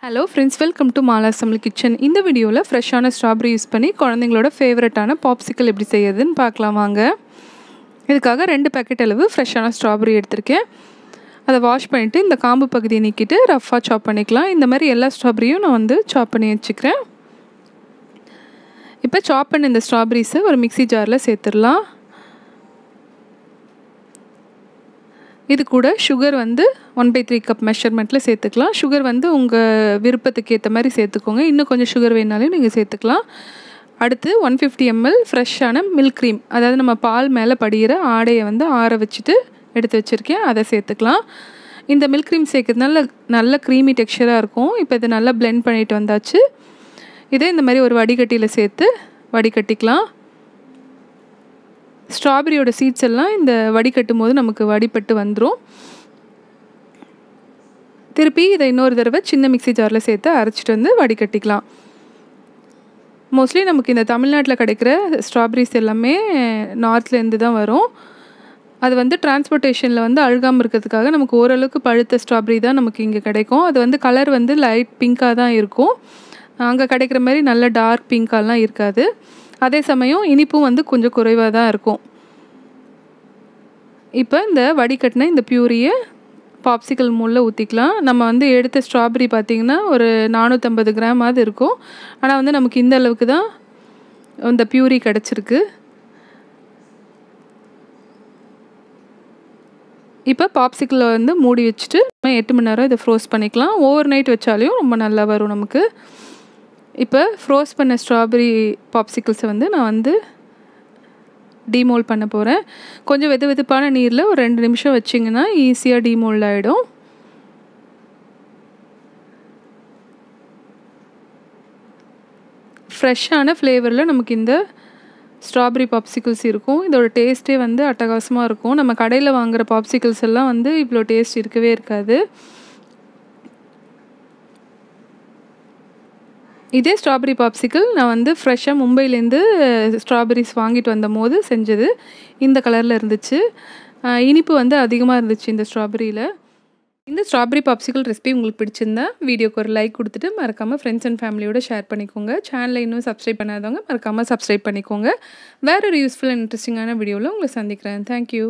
Hello friends, welcome to Mala's Family Kitchen. இந்த வீடியோல ஃப்ரெஷ்ஷான ஸ்ட்ராபெரி யூஸ் பண்ணி குழந்தைகளோட ஃபேவரட்டான பாப்சிக்கல் எப்படி செய்யறதுன்னு பார்க்கலாம் வாங்க. இதுக்காக 2 பாக்கெட் அளவு ஃப்ரெஷ்ஷான ஸ்ட்ராபெரி எடுத்துர்க்கேன். அதை வாஷ் பண்ணிட்டு இந்த காம்பு பகுதியை நீக்கிட்டு ரஃப்பா சாப் பண்ணிக்கலாம். இந்த மாதிரி எல்லா ஸ்ட்ராபெரியும் நான் வந்து சாப் பண்ணி வச்சுக்கிறேன். இப்போ சாப் பண்ண இந்த ஸ்ட்ராபெரிஸை ஒரு மிக்ஸி ஜாரில் சேர்த்துடலாம். இது கூட சுகர் வந்து 1/3 கப் மெஷர்மெண்ட்டில் சேர்த்துக்கலாம். சுகர் வந்து உங்கள் விருப்பத்துக்கு ஏற்ற மாதிரி சேர்த்துக்கோங்க. இன்னும் கொஞ்சம் சுகர் வேணாலும் நீங்கள் சேர்த்துக்கலாம். அடுத்து 150 ml ஃப்ரெஷ்ஷான மில்க் க்ரீம், அதாவது நம்ம பால் மேலே படிகிற ஆடையை வந்து ஆற வச்சுட்டு எடுத்து வச்சுருக்கேன், அதை சேர்த்துக்கலாம். இந்த மில்க் க்ரீம் சேர்க்கறதுனால நல்ல க்ரீமி டெக்ஸ்சராக இருக்கும். இப்போ இதை நல்லா பிளெண்ட் பண்ணிட்டு வந்தாச்சு. இதே இந்த மாதிரி ஒரு வடிகட்டியில் சேர்த்து வடிகட்டிக்கலாம். ஸ்ட்ராபெரியோட சீட்ஸ் எல்லாம் இந்த வடிகட்டும் போது நமக்கு வடிபட்டு வந்துடும். திருப்பி இதை இன்னொரு தடவை சின்ன மிக்ஸி ஜாரில் சேர்த்து அரைச்சிட்டு வந்து வடிகட்டிக்கலாம். மோஸ்ட்லி நமக்கு இந்த தமிழ்நாட்டில் கிடைக்கிற ஸ்ட்ராபெரிஸ் எல்லாமே நார்த்லேருந்து தான் வரும். அது வந்து டிரான்ஸ்போர்ட்டேஷனில் வந்து அழுகாமல் இருக்கிறதுக்காக நமக்கு ஓரளவுக்கு பழுத்த ஸ்ட்ராபெரி தான் நமக்கு இங்கே கிடைக்கும். அது வந்து கலர் வந்து லைட் பிங்காக தான் இருக்கும். அங்கே கிடைக்கிற மாதிரி நல்ல டார்க் பிங்காலாம் இருக்காது. அதே சமயம் இனிப்பும் வந்து கொஞ்சம் குறைவாக தான் இருக்கும். இப்போ இந்த வடிகட்டின இந்த பியூரியை பாப்சிக்கல் மோல்டில் ஊற்றிக்கலாம். நம்ம வந்து எடுத்த ஸ்ட்ராபெரி பார்த்திங்கன்னா ஒரு 450 கிராமாவது இருக்கும். ஆனால் வந்து நமக்கு இந்த அளவுக்கு தான் இந்த பியூரி கிடச்சிருக்கு. இப்போ பாப்சிக்கலை வந்து மூடி வச்சுட்டு 8 மணி நேரம் இதை ஃப்ரோஸ் பண்ணிக்கலாம். ஓவர் நைட் வச்சாலையும் ரொம்ப நல்லா வரும் நமக்கு. இப்போ ஃப்ரோஸ் பண்ண ஸ்ட்ராபெரி பாப்சிக்கிள்ஸை வந்து நான் வந்து டீமோல்ட் பண்ண போகிறேன். கொஞ்சம் வெதுப்பான நீரில் ஒரு 2 நிமிஷம் வச்சிங்கன்னா ஈஸியாக டீமோல்ட் ஆகிடும். ஃப்ரெஷ்ஷான ஃப்ளேவரில் நமக்கு இந்த ஸ்ட்ராபெரி பாப்சிக்கிள்ஸ் இருக்கும். இதோட டேஸ்ட்டே வந்து அட்டகாசமாக இருக்கும். நம்ம கடையில் வாங்குகிற பாப்சிக்கிள்ஸ் எல்லாம் வந்து இவ்வளோ டேஸ்ட் இருக்கவே இருக்காது. இதே ஸ்ட்ராபெரி பாப்சிக்கல் நான் வந்து ஃப்ரெஷ்ஷாக மும்பைலேருந்து ஸ்ட்ராபெரிஸ் வாங்கிட்டு வந்த போது செஞ்சது. இந்த கலரில் இருந்துச்சு. இனிப்பு வந்து அதிகமாக இருந்துச்சு இந்த ஸ்ட்ராபெரியில். இந்த ஸ்ட்ராபெரி பாப்சிக்கல் ரெசிபி உங்களுக்கு பிடிச்சிருந்தா வீடியோக்கு ஒரு லைக் கொடுத்துட்டு மறக்காமல் ஃப்ரெண்ட்ஸ் அண்ட் ஃபேமிலியோட ஷேர் பண்ணிக்கோங்க. சேனலை இன்னும் சப்ஸ்கிரைப் பண்ணாதவங்க மறக்காமல் சப்ஸ்கிரைப் பண்ணிக்கோங்க. வேறு ஒரு யூஸ்ஃபுல் அண்ட் இன்ட்ரெஸ்டிங்கான வீடியோவில் உங்களை சந்திக்கிறேன். தேங்க்யூ.